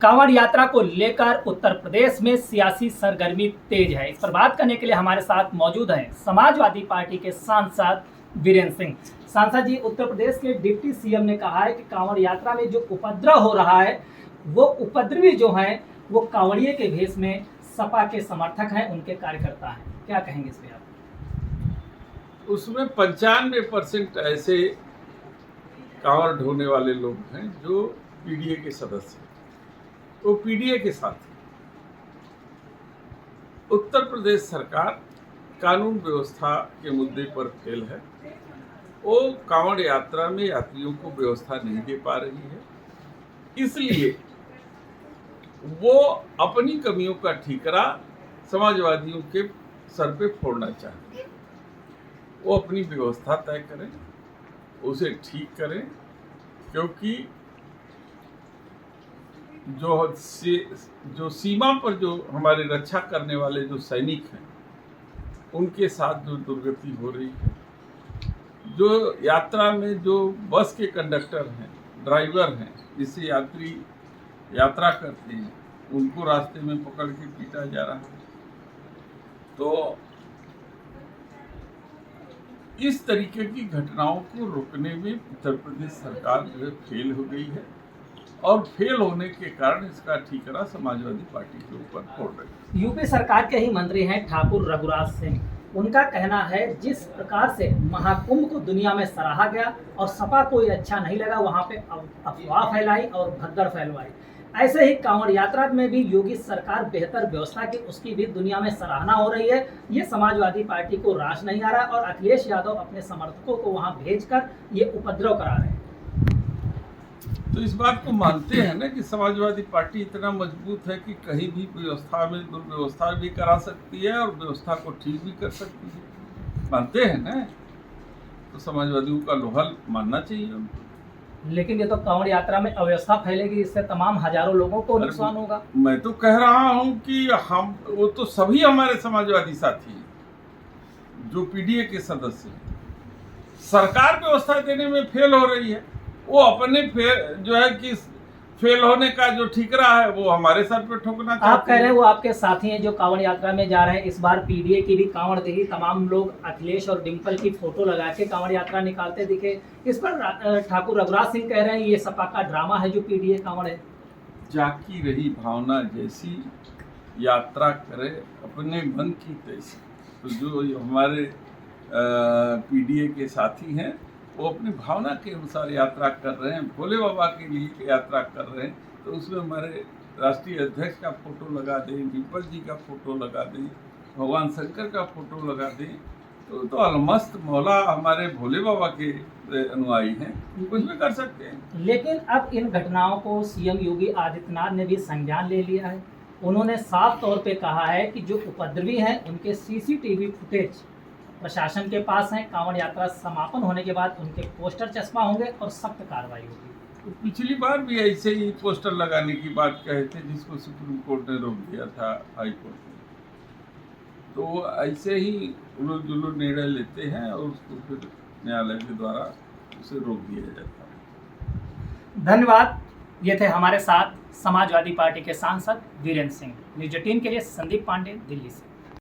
कांवड़ यात्रा को लेकर उत्तर प्रदेश में सियासी सरगर्मी तेज है। इस पर बात करने के लिए हमारे साथ मौजूद हैं समाजवादी पार्टी के सांसद वीरेंद्र सिंह। सांसद जी, उत्तर प्रदेश के डिप्टी सीएम ने कहा है कि कांवड़ यात्रा में जो उपद्रव हो रहा है वो उपद्रवी जो हैं वो कांवड़िए के भेष में सपा के समर्थक हैं, उनके कार्यकर्ता हैं। क्या कहेंगे इस पे आप? उसमें 95% ऐसे कांवड़ ढोने वाले लोग हैं जो पीडीए के सदस्य हैं। वो पीडीए के साथ है। उत्तर प्रदेश सरकार कानून व्यवस्था के मुद्दे पर फेल है। वो कांवड़ यात्रा में यात्रियों को व्यवस्था नहीं दे पा रही है, इसलिए वो अपनी कमियों का ठीकरा समाजवादियों के सर पे फोड़ना चाहते हैं। वो अपनी व्यवस्था तय करें, उसे ठीक करें, क्योंकि जो सीमा पर जो हमारी रक्षा करने वाले जो सैनिक हैं उनके साथ जो दुर्गति हो रही है, जो यात्रा में जो बस के कंडक्टर हैं, ड्राइवर हैं, जिससे यात्री यात्रा करते हैं, उनको रास्ते में पकड़ के पीटा जा रहा है। तो इस तरीके की घटनाओं को रोकने में उत्तर प्रदेश सरकार जो है फेल हो गई है, और फेल होने के कारण इसका ठीकरा समाजवादी पार्टी के ऊपर फोड़ रही है। यूपी सरकार के ही मंत्री हैं ठाकुर रघुराज सिंह। उनका कहना है जिस प्रकार से महाकुंभ को दुनिया में सराहा गया और सपा को ये अच्छा नहीं लगा, वहां पे अफवाह फैलाई और भगदड़ फैलवाई। ऐसे ही कांवड़ यात्रा में भी योगी सरकार बेहतर व्यवस्था की, उसकी भी दुनिया में सराहना हो रही है। ये समाजवादी पार्टी को रास नहीं आ रहा और अखिलेश यादव अपने समर्थकों को वहां भेजकर ये उपद्रव करा रहे हैं। तो इस बात को मानते हैं ना कि समाजवादी पार्टी इतना मजबूत है कि कहीं भी व्यवस्था में दुर्व्यवस्था भी करा सकती है और व्यवस्था को ठीक भी कर सकती है। मानते हैं ना, तो समाजवादियों का लोहा मानना चाहिए उनको। लेकिन ये तो कांवड़ यात्रा में अव्यवस्था फैलेगी, इससे तमाम हजारों लोगों को नुकसान होगा। मैं तो कह रहा हूं कि वो तो सभी हमारे समाजवादी साथी हैं जो पीडीए के सदस्य हैं। सरकार व्यवस्था देने में फेल हो रही है, वो अपने जो है कि फेल होने का जो ठीकरा है वो हमारे सर पे ठोकना चाहते हैं। आप कह रहे हैं वो आपके साथी हैं जो कांवड़ यात्रा में जा रहे हैं। इस बार पीडीए की भी कांवड़ दिखी, तमाम लोग अखिलेश और डिम्पल की फोटो लगा के कांवड़ यात्रा निकालते दिखे। इस पर ठाकुर रघुराज सिंह कह रहे हैं ये सपा का ड्रामा है जो पीडीए कांवड़ है। जाकी रही भावना जैसी, यात्रा करे अपने मन की तैसी। तो जो हमारे पीडीए के साथी हैं वो अपनी भावना के अनुसार यात्रा कर रहे हैं, भोले बाबा के लिए यात्रा कर रहे हैं। तो उसमें हमारे राष्ट्रीय अध्यक्ष का फोटो लगा दें, डिम्पल जी का फोटो लगा दें, भगवान शंकर का फोटो लगा दें, तो अलमस्त मौला हमारे भोले बाबा के अनुयायी हैं, कुछ भी कर सकते हैं। लेकिन अब इन घटनाओं को सीएम योगी आदित्यनाथ ने भी संज्ञान ले लिया है। उन्होंने साफ तौर पे कहा है कि जो उपद्रवी हैं उनके सीसीटीवी फुटेज प्रशासन के पास है। कांवड़ यात्रा समापन होने के बाद उनके पोस्टर चस्पा होंगे और सख्त कार्रवाई होगी। तो पिछली बार भी ऐसे ही पोस्टर लगाने की बात कहे थे, जिसको सुप्रीम कोर्ट ने रोक दिया था, हाई कोर्ट ने। तो ऐसे ही उलट निर्णय लेते हैं और उसको फिर न्यायालय के द्वारा उसे रोक दिया जाता है। धन्यवाद। ये थे हमारे साथ समाजवादी पार्टी के सांसद वीरेंद्र सिंह। न्यूज 18 के लिए संदीप पांडे, दिल्ली से।